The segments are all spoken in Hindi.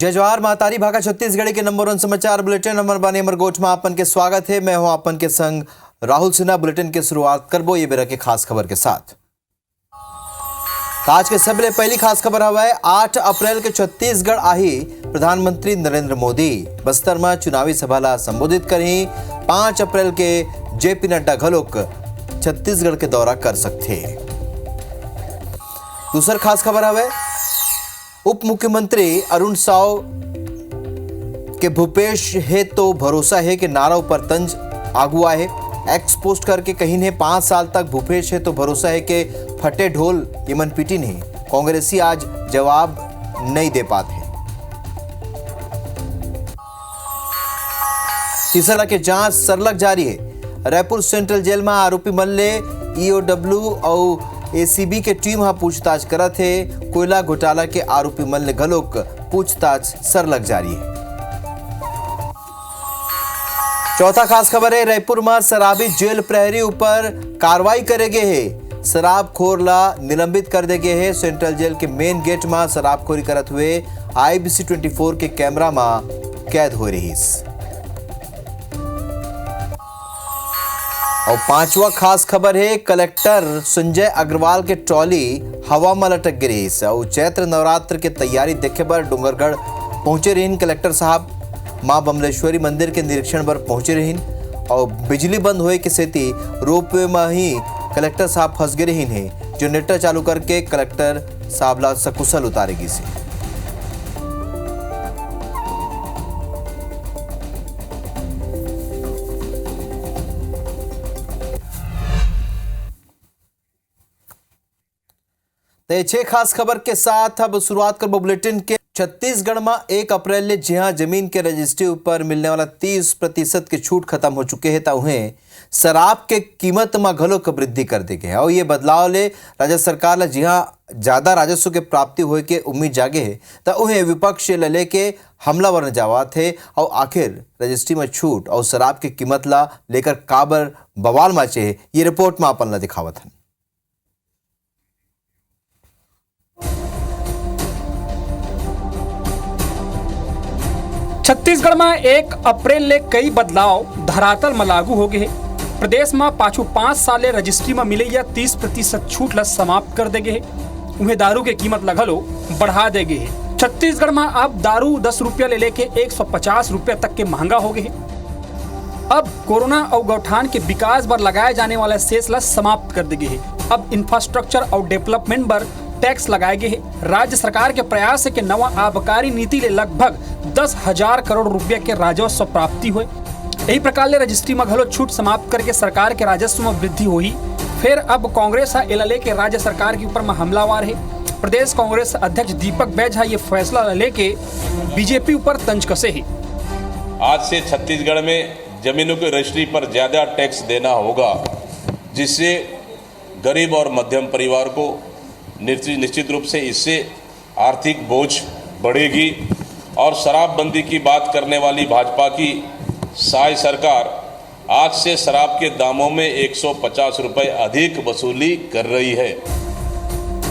जजवार महतारी भागा छत्तीसगढ़ के नंबर 1 समाचार बुलेटिन नंबर 1 अमरगोठ में आपन के स्वागत है। मैं हूं आपन के संग राहुल सिन्हा। बुलेटिन की शुरुआत करबो ये बेरा के खास खबर के साथ। आज के सबले पहली खास खबर हवा 8 अप्रैल के छत्तीसगढ़ आही प्रधानमंत्री नरेंद्र मोदी बस्तर में चुनावी सभा ला संबोधित करही। 5 अप्रैल के जेपी नड्डा घलोक छत्तीसगढ़ के दौरा कर सकते। दूसर खास खबर हवे उप मुख्यमंत्री अरुण साव के भूपेश है तो भरोसा है कि नारा पर तंज आगुआ है। एक्स पोस्ट करके कहीं ने 5 साल तक भूपेश है तो भरोसा है कि फटे ढोल यमन पीटी नहीं। कांग्रेसी आज जवाब नहीं दे पाते। तीसरा के जांच सरलग जारी है। रायपुर सेंट्रल जेल में आरोपी मल्ले ईओडब्ल्यू और एसीबी के टीम हा पूछताछ करत है। कोयला घोटाला के आरोपी मल्ले घलोक पूछताछ सरलग जारी है। चौथा खास खबर है रायपुर में शराबी जेल प्रहरी ऊपर कार्रवाई करेगे है। शराब खोर ला निलंबित कर देगे है। सेंट्रल जेल के मेन गेट में शराबखोरी करत हुए IBC 24 के कैमरा में कैद हो रही। और पांचवा खास खबर है कलेक्टर संजय अग्रवाल के ट्रॉली हवा में लटक गिरी। और चैत्र नवरात्र की तैयारी देखे पर डूंगरगढ़ पहुंचे रहीन कलेक्टर साहब। मां बमलेश्वरी मंदिर के निरीक्षण पर पहुंचे रहीन और बिजली बंद होए के सेती रोपवे में ही कलेक्टर साहब फंस गए रहीन है। जनरेटर चालू करके कलेक्टर साहब ला सकुशल उतारेगी से। तो 6 खास खबर के साथ अब शुरुआत कर बुलेटिन के। छत्तीसगढ़ में 1 अप्रैल ले जहां जमीन के रजिस्ट्री ऊपर मिलने वाला 30% की छूट खत्म हो चुके हैं तो उन्हें शराब के कीमत में घलो क वृद्धि कर दी गई है। और ये बदलाव ले राज्य सरकार ला जहां ज्यादा राजस्व के प्राप्ति होए के उम्मीद जागे है तो उन्हें विपक्ष ले लेके हमलावर जावात है। और आखिर रजिस्ट्री में छूट और शराब की कीमत ला लेकर काबर बवाल मचे ये रिपोर्ट में अपन ला दिखावत है। छत्तीसगढ़ में 1 अप्रैल ले कई बदलाव धरातल में लागू हो गए हैं। प्रदेश में पाछू 5 साल रजिस्ट्री में मिले या 30% छूट ला समाप्त कर दे गए हैं। उन्हें दारू के कीमत लगलो बढ़ा दे गए हैं। छत्तीसगढ़ में अब दारू 10 रुपया ले लेके 150 रुपया तक के महंगा हो गए हैं। अब कोरोना और गौठान के विकास पर लगाए जाने वाला सेस ला समाप्त कर दे गए हैं। अब इंफ्रास्ट्रक्चर और डेवलपमेंट पर टैक्स लगाए गए हैं। राज्य सरकार के प्रयास है कि नवा आबकारी नीति ले लगभग 10,000 करोड़ रुपया के राजस्व प्राप्ति हुए। यही प्रकार ले रजिस्ट्री में घलो छूट समाप्त करके सरकार के राजस्व में वृद्धि हुई। फिर अब कांग्रेस एलएलए के राज्य सरकार के ऊपर में हमलावार है। प्रदेश कांग्रेस अध्यक्ष दीपक बैज ये फैसला लेके बीजेपी ऊपर तंज कसे है। आज से छत्तीसगढ़ में जमीनों की रजिस्ट्री पर ज्यादा टैक्स देना होगा, जिससे गरीब और मध्यम परिवार को निश्चित रूप से इससे आर्थिक बोझ बढ़ेगी। और शराबबंदी की बात करने वाली भाजपा की साई सरकार आज से शराब के दामों में 150 रुपए अधिक वसूली कर रही है।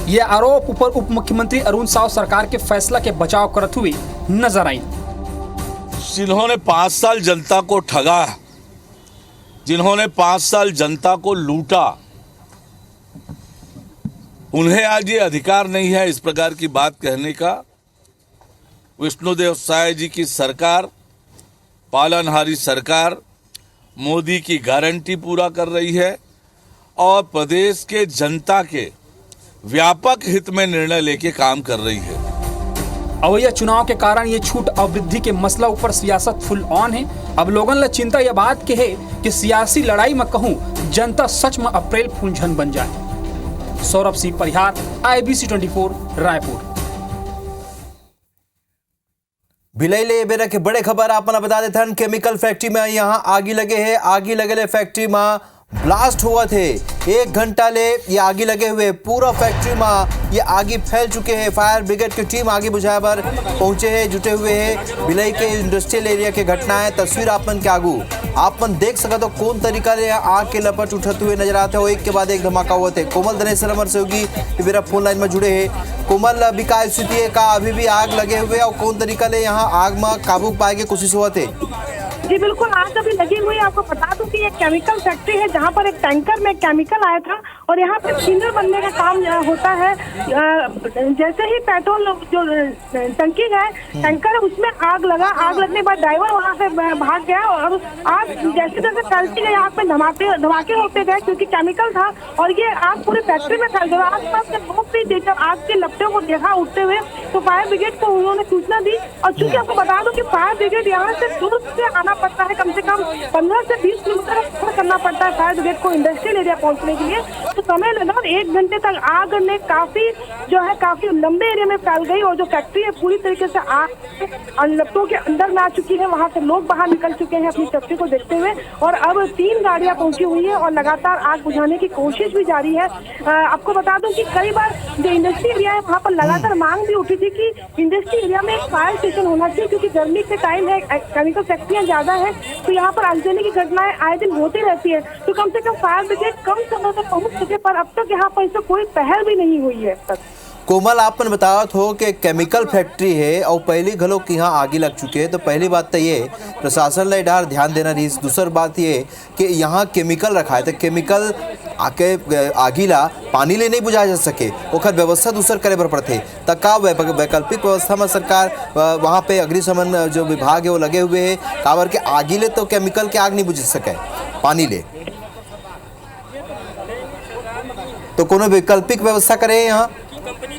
ये आरोप ऊपर उप मुख्यमंत्री अरुण साव सरकार के फैसला के बचाव करते हुए नजर आई। जिन्होंने 5 साल जनता को ठगा, जिन्होंने 5 साल जनता को लूटा, उन्हें आज ये अधिकार नहीं है इस प्रकार की बात कहने का। विष्णुदेव साय जी की सरकार, पालनहारी सरकार, मोदी की गारंटी पूरा कर रही है और प्रदेश के जनता के व्यापक हित में निर्णय लेके काम कर रही है। अवैध चुनाव के कारण ये छूट और वृद्धि के मसला ऊपर सियासत फुल ऑन है। अब लोगन ला चिंता यह बात के है कि सियासी लड़ाई में कहूँ जनता सच में अप्रैल फूलझन बन जाए। सौरभ सिंह परिहार, IBC 24 रायपुर। भिलाई ले बेरा के बड़े खबर आपने बता देते हैं। केमिकल फैक्ट्री में यहाँ आगी लगे है। आगी लगेले फैक्ट्री में ब्लास्ट हुआ थे। 1 घंटा ले ये आगे लगे हुए पूरा फैक्ट्री में ये आगे फैल चुके हैं। फायर ब्रिगेड की टीम आगे बुझाए पर पहुंचे हैं, जुटे हुए हैं। भिलई के इंडस्ट्रियल एरिया के घटना है, तस्वीर आपन के आगू आपन देख सकत हो कौन तरीका ले आग के लपट उठत हुए नजर आते हो। एक के बाद एक धमाका हुआ थे। कोमल दनेसर हमारे सहयोगी मेरा फोन लाइन में जुड़े हैं। कोमल, अभी का स्थिति है, का अभी भी आग लगे हुए और कौन तरीका ले यहाँ आग में काबू पाए के कोशिश हुआ थे? जी बिल्कुल, आग अभी लगी हुई है। आपको बता दूं कि ये केमिकल फैक्ट्री है जहाँ पर एक टैंकर में केमिकल आया था और यहाँ पर क्लीनर बनने का काम होता है। जैसे ही पेट्रोल जो टंकी है टैंकर है उसमें आग लगा। आग लगने के बाद ड्राइवर वहाँ से भाग गया और आग जैसे जैसे फैलती गई आग में धमाके होते गए क्योंकि केमिकल था और ये आग पूरी फैक्ट्री में फैल गया। आसपास के लोग भी जब आग के लपटों को देखा उठते हुए तो फायर ब्रिगेड को उन्होंने सूचना दी। और चूंकि आपको बता दूं कि फायर ब्रिगेड यहाँ से दूर से आना पड़ता है, कम से कम 15 से 20 किलोमीटर सफर करना पड़ता है फायर ब्रिगेड को इंडस्ट्रियल एरिया पहुंचने के लिए। तो समय लगा और 1 घंटे तक आग ने काफी लंबे एरिया में फैल गई और जो फैक्ट्री है पूरी तरीके से आग लपटों के अंदर में आ चुकी है। वहां से लोग बाहर निकल चुके हैं अपनी फैक्ट्री को देखते हुए और अब 3 गाड़ियां पहुंची हुई है और लगातार आग बुझाने की कोशिश भी जारी है। आपको बता दूं कि कई बार जो इंडस्ट्री एरिया है वहाँ पर लगातार मांग भी उठी थी कि इंडस्ट्री एरिया में एक फायर स्टेशन होना चाहिए क्योंकि गर्मी के टाइम है, केमिकल फैक्ट्रियाँ ज्यादा है तो यहाँ पर आगजनी की घटनाएं आए दिन होती रहती है। तो कम से कम फायर ब्रिगेड कम समय तक पहुंच सके पर अब तक यहाँ पर इससे कोई पहल भी नहीं हुई है अब तक। कोमल, आपने बताया हो कि केमिकल फैक्ट्री है और पहली घलों की यहाँ आगे लग चुके हैं, तो पहली बात तो ये प्रशासन ने डार ध्यान देना रही। दूसरी बात ये कि यहाँ केमिकल रखा है तो केमिकल आके आगीला पानी ले नहीं बुझा जा सके, ओकर व्यवस्था दूसर करे पर पड़ते। तब का वैकल्पिक व्यवस्था में सरकार वहाँ पे अग्निशमन जो विभाग है वो लगे हुए है काबर के आगीले तो केमिकल के आग नहीं बुझ सके पानी ले, तो कोनो वैकल्पिक व्यवस्था करे यहाँ?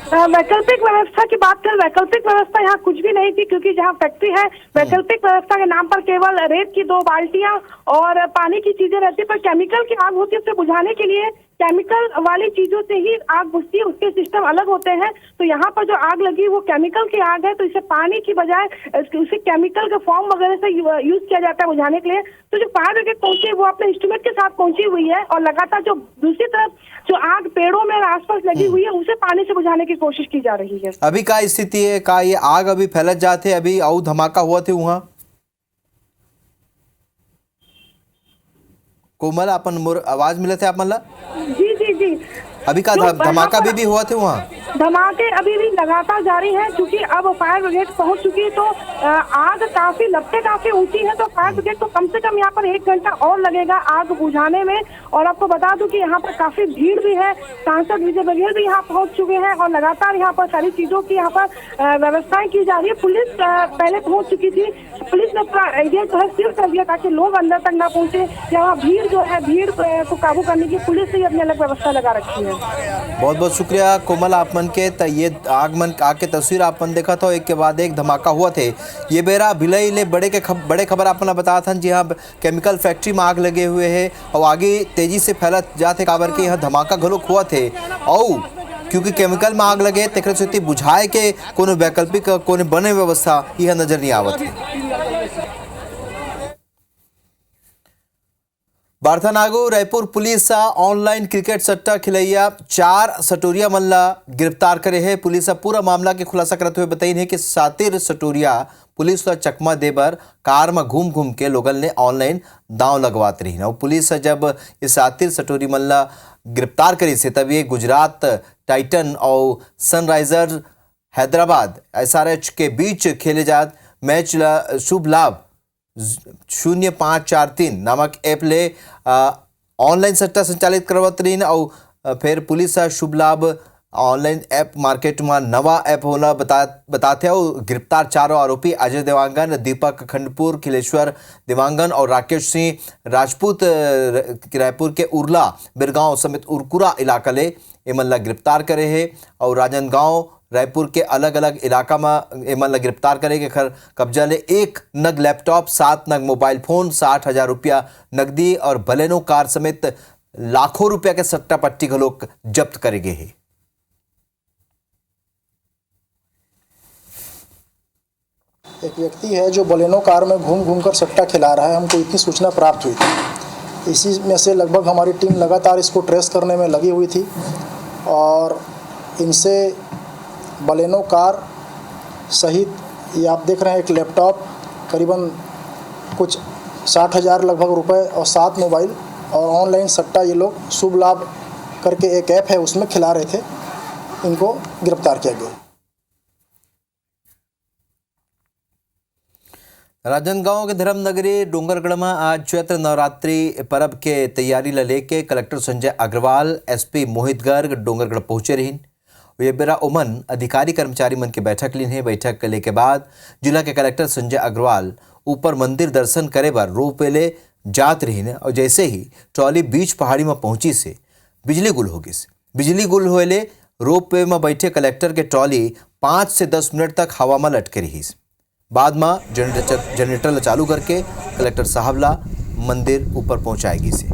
वैकल्पिक व्यवस्था की बात करें, वैकल्पिक व्यवस्था यहाँ कुछ भी नहीं थी क्योंकि जहाँ फैक्ट्री है वैकल्पिक व्यवस्था के नाम पर केवल रेत की 2 बाल्टियां और पानी की चीजें रहती है। पर केमिकल की आग होती है उसे बुझाने के लिए केमिकल वाली चीजों से ही आग बुझती है, उसके सिस्टम अलग होते हैं। तो यहाँ पर जो आग लगी वो केमिकल की आग है तो इसे पानी की बजाय उसे केमिकल के फॉर्म वगैरह से यूज किया जाता है बुझाने के लिए। तो जो फायर ब्रिगेड पहुंची वो अपने इंस्ट्रूमेंट के साथ पहुंची हुई है और लगातार जो दूसरी तरफ जो आग पेड़ों में आसपास लगी हुई है उसे पानी से बुझाने की कोशिश की जा रही है। अभी का स्थिति है, का ये आग अभी फैलत जाते अभी और धमाका हुआ थे वहाँ? कोमल, अपन मोर आवाज मिले थे आप मतलब? जी जी जी, अभी का धमाका भी हुआ थे वहाँ? धमाके अभी भी लगातार जारी हैं क्योंकि अब फायर ब्रिगेड पहुंच चुकी है तो आग लपटें काफी ऊंची है तो फायर ब्रिगेड को कम से कम यहाँ पर 1 घंटा और लगेगा आग बुझाने में। और आपको बता दूं कि यहाँ पर काफी भीड़ भी है, सांसद विजय बघेल भी यहाँ पहुंच चुके हैं और लगातार यहाँ पर सारी चीजों की यहाँ पर व्यवस्थाएं की जा रही है। पुलिस पहले पहुंच चुकी थी, पुलिस ने पूरा एरिया जो है सील कर दिया ताकि लोग अंदर तक ना पहुंचे। यहाँ भीड़ जो है भीड़ को काबू करने की पुलिस ने अपनी अलग व्यवस्था लगा रखी है। बहुत बहुत शुक्रिया कोमल आपमन के। ये आगमन आके तस्वीर आपन देखा था, एक के बाद एक धमाका हुआ थे। ये बेरा भिलई ले बड़े खबर आपने बताया था जी हाँ केमिकल फैक्ट्री में आग लगे हुए है और आगे तेजी से फैलत जाते काबर के यहाँ धमाका घलोक हुआ थे और क्योंकि केमिकल में आग लगे तेकर से बुझाए के कोनो वैकल्पिक कोनो बने व्यवस्था यह नजर नहीं आवत है। बार्थानागो रायपुर पुलिस ऑनलाइन क्रिकेट सट्टा खिलैया 4 सटोरिया मन ला गिरफ्तार करे है। पुलिस पूरा मामला के खुलासा करते हुए बताई है कि 7 सटोरिया पुलिस ला चकमा देबर कार में घूम घूम के लोगन ने ऑनलाइन दांव लगवात रही और पुलिस जब ये 7 सटोरी मन ला गिरफ्तार करी से तब ये गुजरात टाइटन और सनराइजर हैदराबाद SRH के बीच खेले जात मैच ला शुभ लाभ 0543 नामक ऐप ले ऑनलाइन सट्टा संचालित करवत रही और फिर पुलिस शुभ लाभ ऑनलाइन ऐप मार्केट में नवा ऐप होना बताते और गिरफ्तार 4 आरोपी अजय देवांगन, दीपक खंडपुर, खिलेश्वर देवांगन और राकेश सिंह राजपूत रायपुर के उरला बिरगांव समेत उरकुरा इलाका ले एमन ला गिरफ्तार करे है और राजनांदगांव रायपुर के अलग अलग इलाका में एमन ला गिरफ्तार करे के खर कब्जा ले 1 नग लैपटॉप, 7 नग मोबाइल फोन, 60,000 रुपया नकदी और बलेनो कार समेत लाखों रुपया के सट्टा पट्टी घलोक जब्त करे गए हैं। एक व्यक्ति है जो बलेनो कार में घूम घूम कर सट्टा खिला रहा है। हमको इतनी सूचना प्राप्त हुई थी। इसी में से लगभग हमारी टीम लगातार इसको ट्रेस करने में लगी हुई थी और इनसे बलेनो कार सहित ये आप देख रहे हैं एक लैपटॉप करीबन कुछ 60,000 लगभग रुपए और 7 मोबाइल और ऑनलाइन सट्टा ये लोग शुभ लाभ करके एक ऐप है उसमें खिला रहे थे, इनको गिरफ्तार किया गया। राजनांदगांव के धर्मनगरी डोंगरगढ़ में आज चैत्र नवरात्रि पर्व के तैयारी ला लेके कलेक्टर संजय अग्रवाल एसपी मोहित गर्ग डोंगरगढ़ पहुंचे रहीन। ये बेरा उमन अधिकारी कर्मचारी मन की बैठक ली है। बैठक ले के बाद जिला के कलेक्टर संजय अग्रवाल ऊपर मंदिर दर्शन करे बर रोप ले जात रहीन और जैसे ही ट्रॉली बीच पहाड़ी में पहुंची से बिजली गुल हो गई। बिजली गुल होले रोप वे में बैठे कलेक्टर के ट्रॉली 5 से 10 मिनट तक हवा में लटके रही। बाद में जनरेटर चालू करके कलेक्टर साहब ला मंदिर ऊपर पहुंचाएगी से।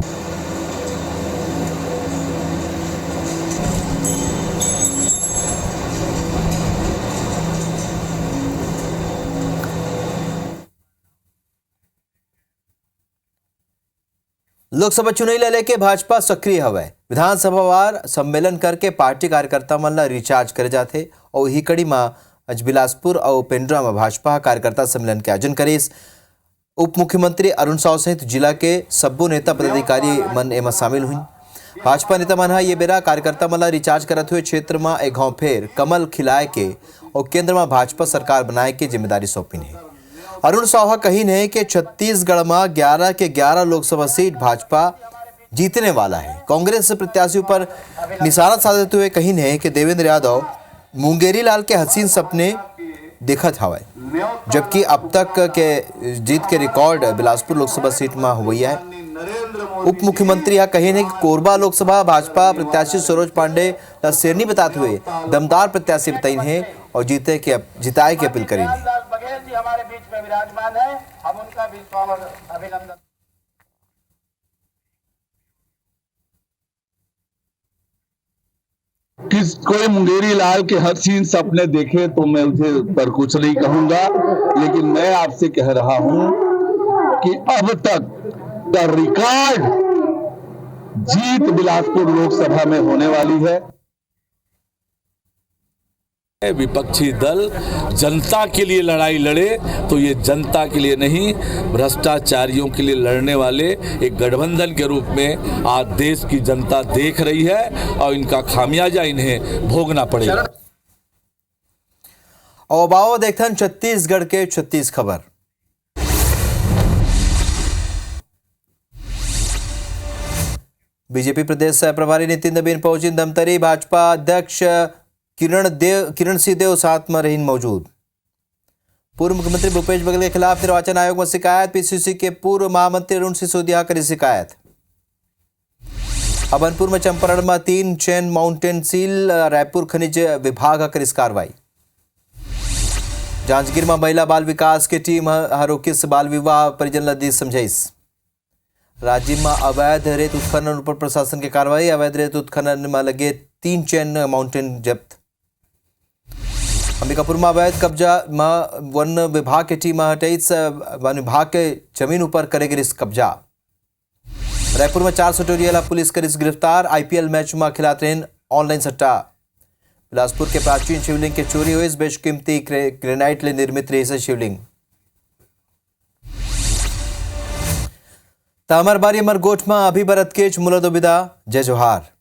लोकसभा चुनाव ला लेके भाजपा सक्रिय हवै। विधानसभा वार सम्मेलन करके पार्टी कार्यकर्ता मन ला रिचार्ज करे जाते और यही कड़ी में आज बिलासपुर और पेंड्रा में भाजपा कार्यकर्ता सम्मेलन के आयोजन करीस। उप मुख्यमंत्री अरुण साव सहित जिला के सब्बो नेता पदाधिकारी मन एमा शामिल हुई। भाजपा नेता मन ये बेरा कार्यकर्ता मन ला रिचार्ज करत हुए क्षेत्र में एक घाव फेर कमल खिलाए के और केंद्र में भाजपा सरकार बनाए के जिम्मेदारी सौंपी है। अरुण साव कही है कि छत्तीसगढ़ में 11 के 11 लोकसभा सीट भाजपा जीतने वाला है। कांग्रेस प्रत्याशियों पर निशाना साधते हुए कही है कि देवेंद्र यादव मुंगेरी लाल के हसीन सपने देखत हवाए, जबकि अब तक के जीत के रिकॉर्ड बिलासपुर लोकसभा सीट में हुई है। उप मुख्यमंत्री यह कहे कि कोरबा लोकसभा भाजपा प्रत्याशी सरोज पांडे शेरनी बताते हुए दमदार प्रत्याशी बताई है और जिताए की अपील करी है। हमारे बीच में विराजमान है, हम उनका भी स्वागत अभिनंदन। किस कोई मुंगेरी लाल के हसीन सपने देखे तो मैं उसे पर कुछ नहीं कहूंगा, लेकिन मैं आपसे कह रहा हूं कि अब तक का रिकॉर्ड जीत बिलासपुर लोकसभा में होने वाली है। विपक्षी दल जनता के लिए लड़ाई लड़े तो ये जनता के लिए नहीं, भ्रष्टाचारियों के लिए लड़ने वाले एक गठबंधन के रूप में आज देश की जनता देख रही है और इनका खामियाजा इन्हें भोगना पड़ेगा। और बाओ देखन छत्तीसगढ़ के 36 खबर। बीजेपी प्रदेश सह प्रभारी नितिन नबीन पहुंची दमतरी। भाजपा अध्यक्ष किरण सिंहदेव साथ में रहीन मौजूद। पूर्व मुख्यमंत्री भूपेश बघेल के खिलाफ निर्वाचन आयोग में शिकायत। पीसीसी के पूर्व महामंत्री अरुण सिसोदिया करी शिकायत। अभनपुर में चंपारण में 3 चेन माउंटेन सील। रायपुर खनिज विभाग करी कार्रवाई। जांजगीर में महिला बाल विकास की टीम रोकिस बाल विवाह परिजन लदी समझाइस। राज्य में अवैध रेत उत्खनन पर प्रशासन की कार्रवाई। अवैध रेत उत्खनन में लगे 3 चेन माउंटेन जब्त। अंबिकापुर में अवैध कब्जा में वन विभाग की टीम हटाइस। वन विभाग के जमीन पर करेगी रिस्क कब्जा। रायपुर में 4 सटोरिया पुलिस कर गिरफ्तार। आईपीएल मैच में खिलाते हैं ऑनलाइन सट्टा। बिलासपुर के प्राचीन शिवलिंग के चोरी हुए। बेशकीमती ग्रेनाइट ले निर्मित रही से शिवलिंग। तामर बारी अमर गोठ में अभी बरत केच मुलद विदा। जय जोहार।